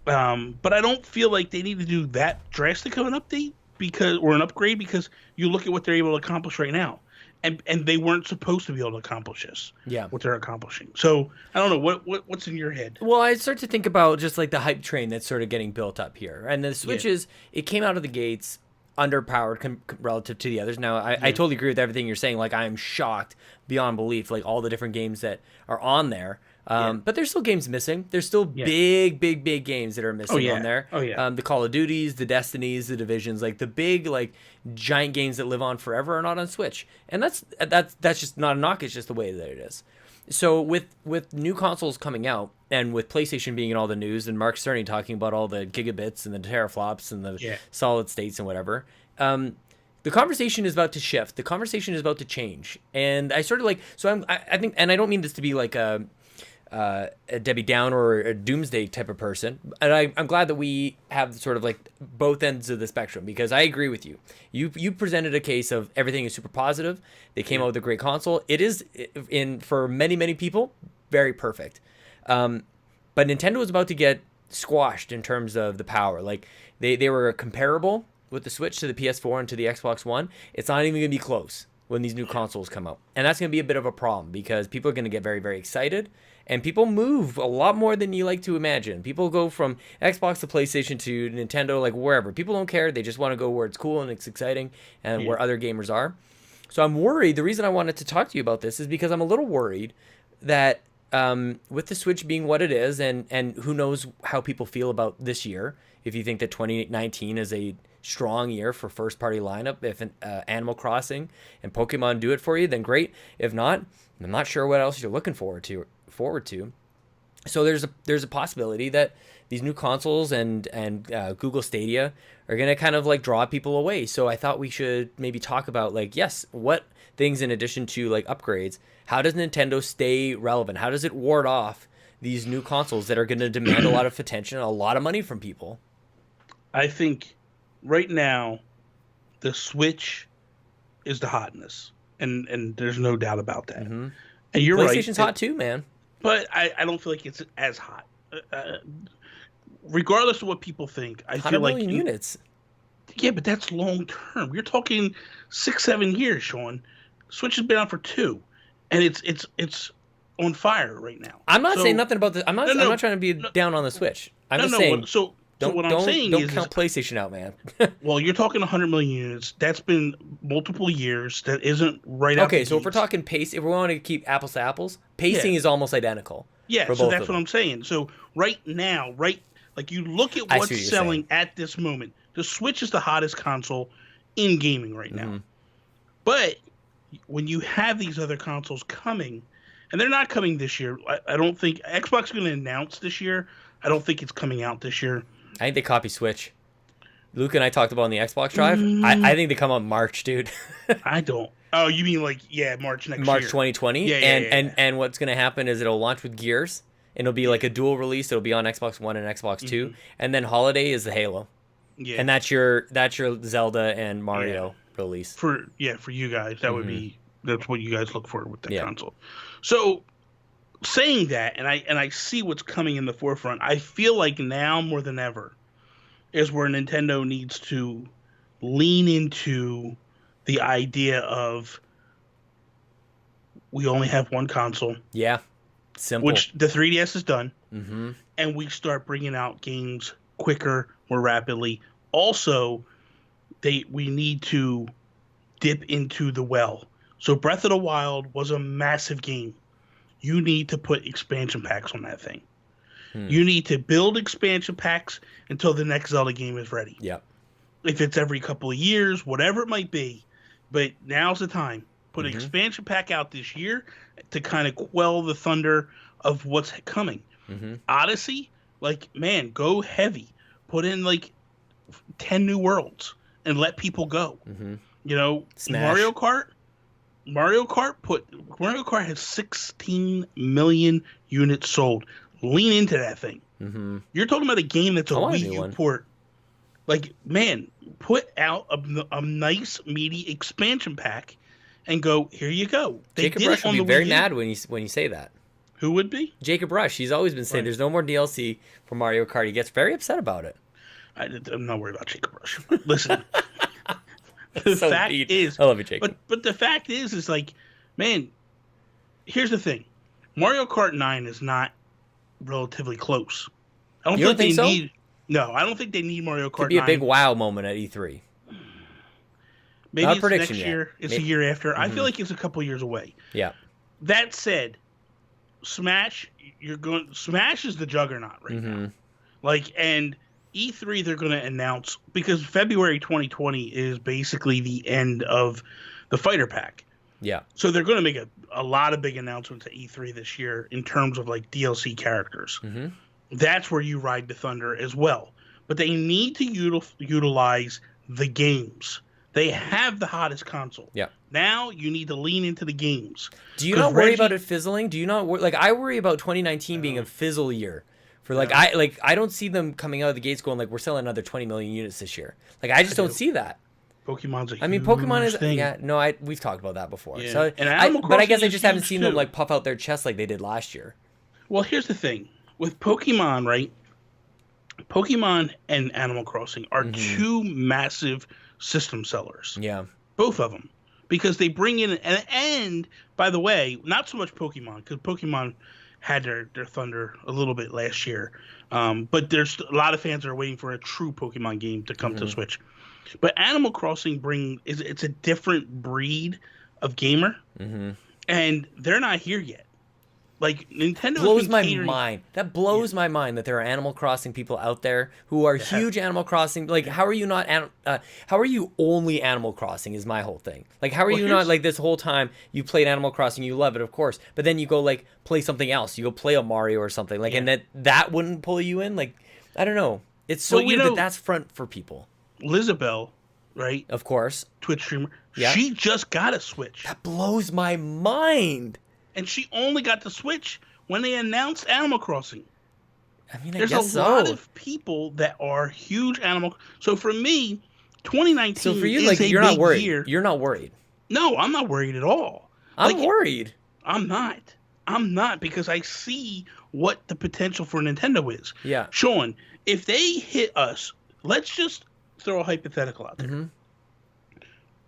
But I don't feel like they need to do that drastic of an update or an upgrade, because you look at what they're able to accomplish right now. And they weren't supposed to be able to accomplish this. Yeah. What they're accomplishing. So I don't know what's in your head. Well, I start to think about just like the hype train that's sort of getting built up here, and the Switch it came out of the gates underpowered relative to the others. Now I totally agree with everything you're saying. Like, I am shocked beyond belief, like all the different games that are on there. But there's still games missing. There's still big games that are missing on there. The Call of Duties, the Destinies, the Divisions, like the big, like giant games that live on forever are not on Switch. And that's just not a knock. It's just the way that it is. So with new consoles coming out, and with PlayStation being in all the news, and Mark Cerny talking about all the gigabits and the teraflops and the solid states and whatever, the conversation is about to shift. The conversation is about to change. And I sort of like, so I think, and I don't mean this to be like a Debbie Downer or a doomsday type of person, and I'm glad that we have sort of like both ends of the spectrum, because I agree with you. You presented a case of everything is super positive. They came out with a great console. It is, for many people, very perfect. But Nintendo is about to get squashed in terms of the power. Like, they were comparable with the Switch to the PS4 and to the Xbox One. It's not even going to be close when these new consoles come out. And that's going to be a bit of a problem, because people are going to get very, very excited. And people move a lot more than you like to imagine. People go from Xbox to PlayStation to Nintendo, like wherever. People don't care. They just want to go where it's cool and it's exciting and where other gamers are. So I'm worried. The reason I wanted to talk to you about this is because I'm a little worried that with the Switch being what it is, and who knows how people feel about this year, if you think that 2019 is a strong year for first-party lineup, if Animal Crossing and Pokemon do it for you, then great. If not, I'm not sure what else you're looking forward to. So there's a possibility that these new consoles and Google Stadia are going to kind of like draw people away. So I thought we should maybe talk about, like, yes, what things in addition to like upgrades, how does Nintendo stay relevant? How does it ward off these new consoles that are going to demand a lot of attention, a lot of money from people? I think right now the Switch is the hotness, and there's no doubt about that. And you're right. PlayStation's hot too, man. But I don't feel like it's as hot. Regardless of what people think, I feel like 100 million units. Yeah, but that's long term. You're talking 6-7 years, Sean. Switch has been out for 2, and it's on fire right now. I'm not saying nothing about this. I'm not trying to be down on the Switch. I'm just saying. Don't count PlayStation out, man. Well, you're talking 100 million units. That's been multiple years. That isn't right out. Okay, so if we're talking pace, if we want to keep apples to apples, pacing is almost identical. Yeah, so that's what I'm saying. So right now, like you look at what's selling at this moment. The Switch is the hottest console in gaming right now. But when you have these other consoles coming, and they're not coming this year. I don't think Xbox is going to announce this year. I don't think it's coming out this year. I think they copy Switch. Luke and I talked about on the Xbox Drive. I think they come out March, dude. I don't. Oh, you mean like March next year? March 2020. Yeah. And what's going to happen is it'll launch with Gears, and it'll be like a dual release. It'll be on Xbox One and Xbox Two, and then holiday is the Halo. Yeah. And that's your Zelda and Mario release. For you guys, that would be that's what you guys look for with that console. So, saying that, and I see what's coming in the forefront. I feel like now more than ever is where Nintendo needs to lean into the idea of we only have one console. Yeah, simple. Which the 3DS is done, and we start bringing out games quicker, more rapidly. Also, we need to dip into the well. So Breath of the Wild was a massive game. You need to put expansion packs on that thing. You need to build expansion packs until the next Zelda game is ready. Yep. If it's every couple of years, whatever it might be. But now's the time. Put an expansion pack out this year to kind of quell the thunder of what's coming. Odyssey, go heavy. Put in 10 new worlds and let people go. Smash. Mario Kart has 16 million units sold. Lean into that thing. You're talking about a game that's a Wii U port. Put out a nice, meaty expansion pack and go, here you go. Jacob Rush would be very mad when you say that. Who would be? Jacob Rush. He's always been saying there's no more DLC for Mario Kart. He gets very upset about it. I'm not worried about Jacob Rush. Listen. The fact is, I love you, Jacob. But the fact is here's the thing. Mario Kart 9 is not relatively close. I don't think they need. No, I don't think they need Mario Kart 9. Could be a big wow moment at E3. Maybe it's next year. It's a year after. I feel like it's a couple years away. Yeah. That said, Smash is the juggernaut right now. And E3 they're going to announce, because February 2020 is basically the end of the fighter pack. Yeah. So they're going to make a lot of big announcements at E3 this year in terms of DLC characters. That's where you ride the thunder as well. But they need to utilize the games. They have the hottest console. Yeah. Now you need to lean into the games. Do you not worry about it fizzling? Do you not I worry about 2019 being a fizzle year. For I don't see them coming out of the gates going we're selling another 20 million units this year. I just don't see that. Pokemon's a huge Pokemon is thing. We've talked about that before. Yeah. So but I guess I just haven't seen them puff out their chests like they did last year. Well, here's the thing with Pokemon, right? Pokemon and Animal Crossing are two massive system sellers. Yeah, both of them, because they bring in and by the way, not so much Pokemon, because Pokemon had their thunder a little bit last year, but there's a lot of fans that are waiting for a true Pokemon game to come to Switch. But Animal Crossing it's a different breed of gamer, and they're not here yet. Nintendo blows my mind. That blows my mind that there are Animal Crossing people out there who are huge Animal Crossing. How are you not? How are you only Animal Crossing? Is my whole thing. How are you not this whole time you played Animal Crossing, you love it, of course, but then you go play something else. You go play a Mario or something and that wouldn't pull you in. I don't know. It's so weird that that's front for people. Lizabelle, right? Of course, Twitch streamer. Yeah. She just got a Switch. That blows my mind. And she only got the Switch when they announced Animal Crossing. There's a lot of people that are huge Animal. So for me, 2019. So for you, is you're not worried. Year. You're not worried. No, I'm not worried at all. I'm worried. I'm not because I see what the potential for Nintendo is. Yeah. Sean, if they hit us, let's just throw a hypothetical out there.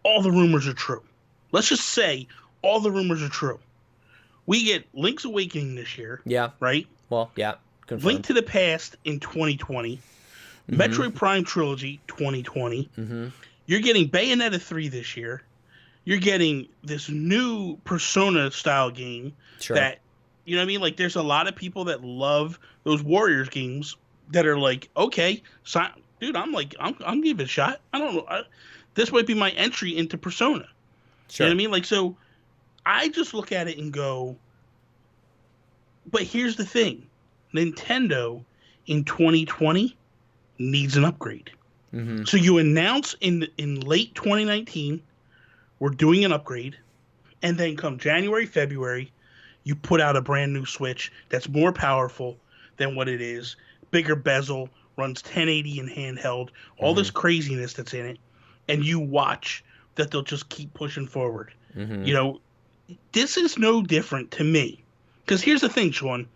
All the rumors are true. Let's just say all the rumors are true. We get Link's Awakening this year. Yeah. Right? Well, yeah. Confirmed. Link to the Past in 2020. Metroid Prime Trilogy 2020. You're getting Bayonetta 3 this year. You're getting this new Persona-style game that You know what I mean? Like, there's a lot of people that love those Warriors games that are like, okay, so, dude, I'm giving it a shot. I don't know. This might be my entry into Persona. Sure. You know what I mean? Like, so I just look at it and go, but here's the thing. Nintendo in 2020 needs an upgrade. Mm-hmm. So you announce in late 2019, we're doing an upgrade. And then come January, February, you put out a brand new Switch that's more powerful than what it is. Bigger bezel, runs 1080 in handheld, all this craziness that's in it. And you watch that they'll just keep pushing forward. Mm-hmm. You know, this is no different to me. Because here's the thing, Sean.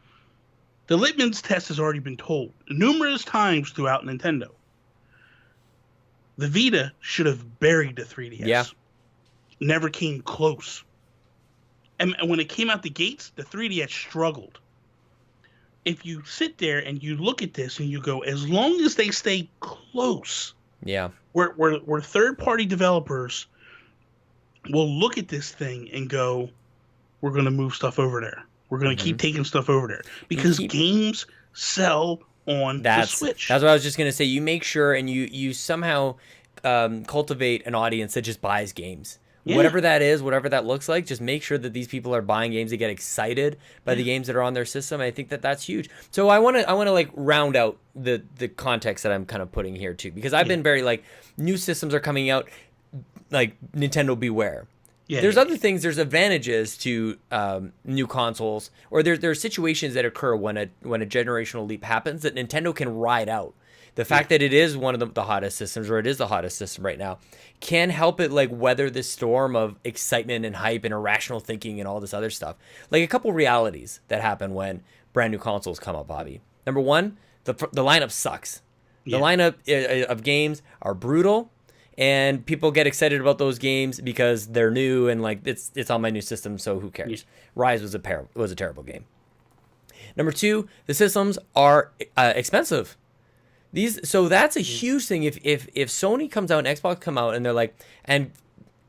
The litmus test has already been told numerous times throughout Nintendo. The Vita should have buried the 3DS. Yeah. Never came close. And when it came out the gates, the 3DS struggled. If you sit there and you look at this and you go, as long as they stay close, yeah, where third-party developers will look at this thing and go, we're going to move stuff over there. We're going to keep taking stuff over there. Because games sell on the Switch. That's what I was just going to say. You make sure and you somehow cultivate an audience that just buys games. Yeah. Whatever that is, whatever that looks like, just make sure that these people are buying games. They get excited by the games that are on their system. I think that that's huge. So I want to like round out the context that I'm kind of putting here too, because I've been very like, new systems are coming out, like Nintendo beware. Yeah, there's other things. There's advantages to new consoles, or there are situations that occur when a generational leap happens that Nintendo can ride out. The fact that it is one of the hottest systems, or it is the hottest system right now, can help it like weather this storm of excitement and hype and irrational thinking and all this other stuff. Like a couple realities that happen when brand new consoles come up, Bobby. Number one, the lineup sucks. The lineup of games are brutal, and people get excited about those games because they're new and like it's on my new system, so who cares? Rise was a terrible game. Number two, the systems are expensive. So that's a huge thing. If Sony comes out and Xbox come out and they're like, and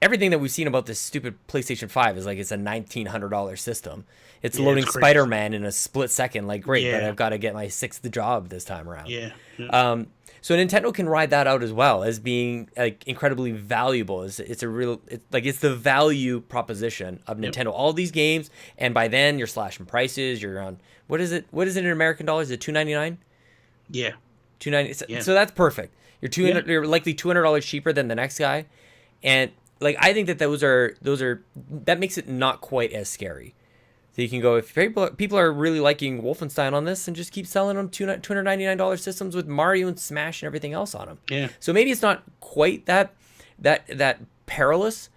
everything that we've seen about this stupid PlayStation 5 is like it's a $1,900 system. It's loading Spider-Man in a split second. Like, great, but I've got to get my sixth job this time around. So Nintendo can ride that out as well as being like incredibly valuable. It's the value proposition of Nintendo. All these games, and by then you're slashing prices. You're on what is it in American dollars? Is it $299? Yeah. $290. So that's perfect. You're likely $200 cheaper than the next guy, and like I think that those are that makes it not quite as scary. So you can go, if people are really liking Wolfenstein on this, and just keep selling them $299 systems with Mario and Smash and everything else on them. Yeah. So maybe it's not quite that perilous,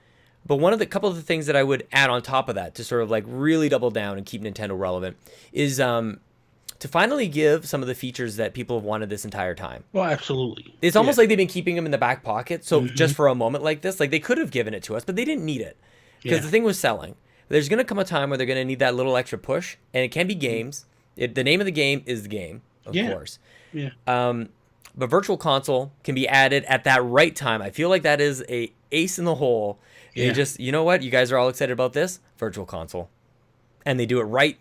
but couple of the things that I would add on top of that to sort of like really double down and keep Nintendo relevant is to finally give some of the features that people have wanted this entire time. Well, absolutely. It's almost like they've been keeping them in the back pocket. So just for a moment like this, like they could have given it to us, but they didn't need it because the thing was selling. There's going to come a time where they're going to need that little extra push, and it can be games. The name of the game is the game, of course. Yeah. But Virtual Console can be added at that right time. I feel like that is a ace in the hole. Yeah. They just, you know what? You guys are all excited about this? Virtual Console. And they do it right,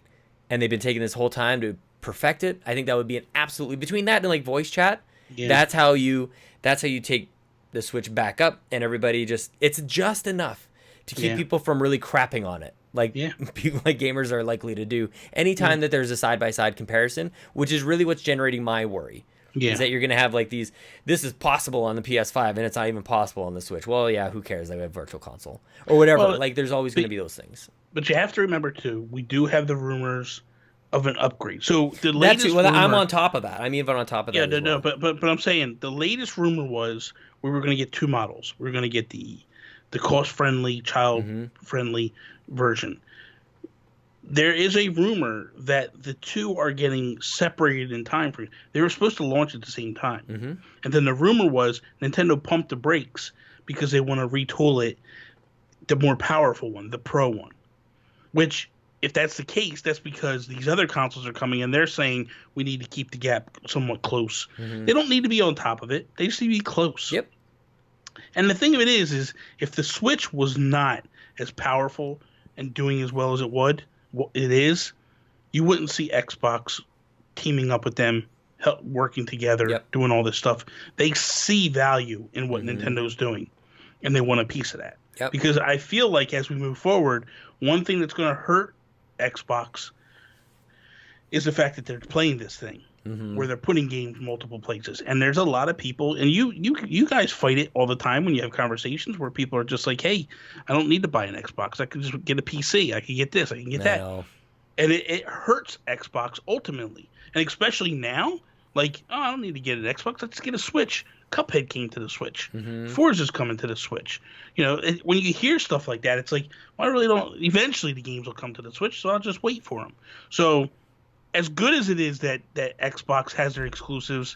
and they've been taking this whole time to perfect it. I think that would be an absolutely, between that and like voice chat, that's how you take the Switch back up, and everybody it's just enough to keep people from really crapping on it. Like people like gamers are likely to do anytime that there's a side-by-side comparison, which is really what's generating my worry. Is that you're going to have like this is possible on the PS5 and it's not even possible on the Switch. Well, yeah, who cares? Like a Virtual Console or whatever. Well, like there's always going to be those things. But you have to remember too, we do have the rumors of an upgrade. So the latest rumor, I'm on top of that. I mean, on top of that. Yeah, no, but I'm saying the latest rumor was we were going to get two models. We were going to get the cost-friendly, child-friendly version. There is a rumor that the two are getting separated in time frame. They were supposed to launch at the same time. And then the rumor was Nintendo pumped the brakes because they want to retool it, the more powerful one, the Pro one. Which, if that's the case, that's because these other consoles are coming and they're saying we need to keep the gap somewhat close. They don't need to be on top of it. They just need to be close. Yep. And the thing of it is if the Switch was not as powerful and doing as well as it is, you wouldn't see Xbox teaming up with them, working together, doing all this stuff. They see value in what Nintendo's doing, and they want a piece of that. Because I feel like as we move forward, one thing that's going to hurt Xbox is the fact that they're playing this thing where they're putting games multiple places. And there's a lot of people, and you guys fight it all the time when you have conversations where people are just like, hey, I don't need to buy an Xbox. I can just get a PC. I can get this. I can get that. And it hurts Xbox ultimately. And especially now, like, oh, I don't need to get an Xbox. Let's get a Switch. Cuphead came to the Switch. Forza's coming to the Switch. You know, when you hear stuff like that, it's like, well, I really don't. Eventually, the games will come to the Switch, so I'll just wait for them. So, as good as it is that Xbox has their exclusives,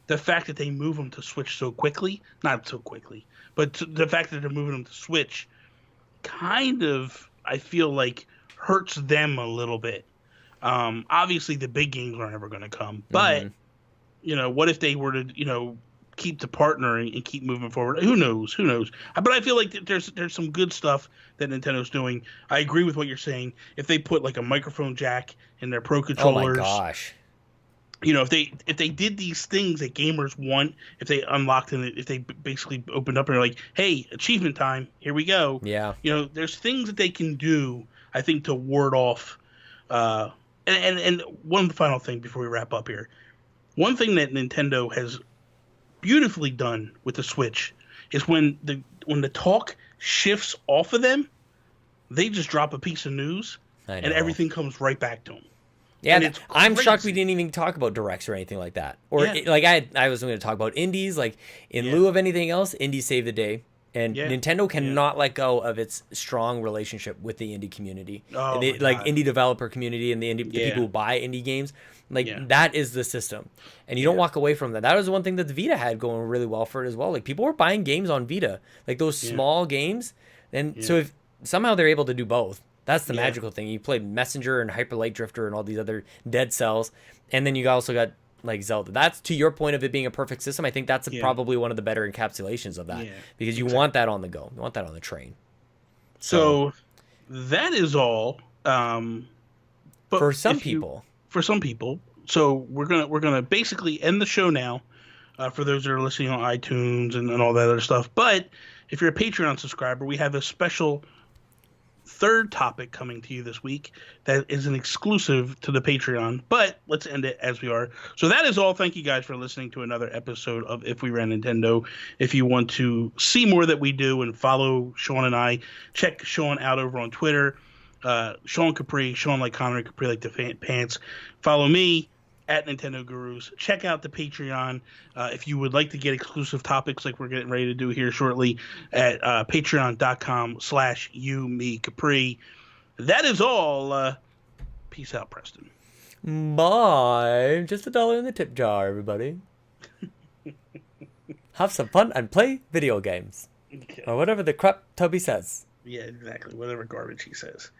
the fact that they move them to Switch so quickly, not so quickly, but the fact that they're moving them to Switch kind of, I feel like, hurts them a little bit. Obviously, the big games aren't ever going to come, but, you know, what if they were to, you know, keep the partner and keep moving forward? Who knows? But I feel like there's some good stuff that Nintendo's doing. I agree with what you're saying. If they put like a microphone jack in their Pro controllers, oh my gosh, you know, if they did these things that gamers want, if they unlocked and if they basically opened up and they're like, hey, achievement time, here we go. Yeah, you know, there's things that they can do, I think, to ward off. And one final thing before we wrap up here, one thing that Nintendo has beautifully done with the Switch is when the talk shifts off of them, they just drop a piece of news and everything comes right back to them. Yeah, I'm shocked we didn't even talk about directs or anything like that. Or like I was going to talk about indies, like in lieu of anything else, indies save the day. And Nintendo cannot let go of its strong relationship with the indie community, indie developer community, and the people who buy indie games. That is the system, and you don't walk away from that. That was one thing that the Vita had going really well for it as well. Like, people were buying games on Vita, like those small games, and so if somehow they're able to do both, that's the magical thing. You played Messenger and Hyper Light Drifter and all these other Dead Cells, and then you also got like Zelda. That's, to your point of it being a perfect system, I think that's probably one of the better encapsulations of that, because you want that on the go, you want that on the train. So that is all. But for some people. So we're gonna basically end the show now. For those that are listening on iTunes and all that other stuff. But if you're a Patreon subscriber, we have a special third topic coming to you this week that is an exclusive to the Patreon, but let's end it as we are. So that is all. Thank you guys for listening to another episode of If We Ran Nintendo. If you want to see more that we do and follow Sean and I, check Sean out over on Twitter. Sean Capri, Sean like Connery, Capri like the pants. Follow me at Nintendo Gurus. Check out the Patreon if you would like to get exclusive topics like we're getting ready to do here shortly at patreon.com/YouMeCapri. That is all. Peace out, Preston. Bye. Just $1 in the tip jar, everybody. Have some fun and play video games. Okay. Or whatever the crap Toby says. Yeah, exactly. Whatever garbage he says.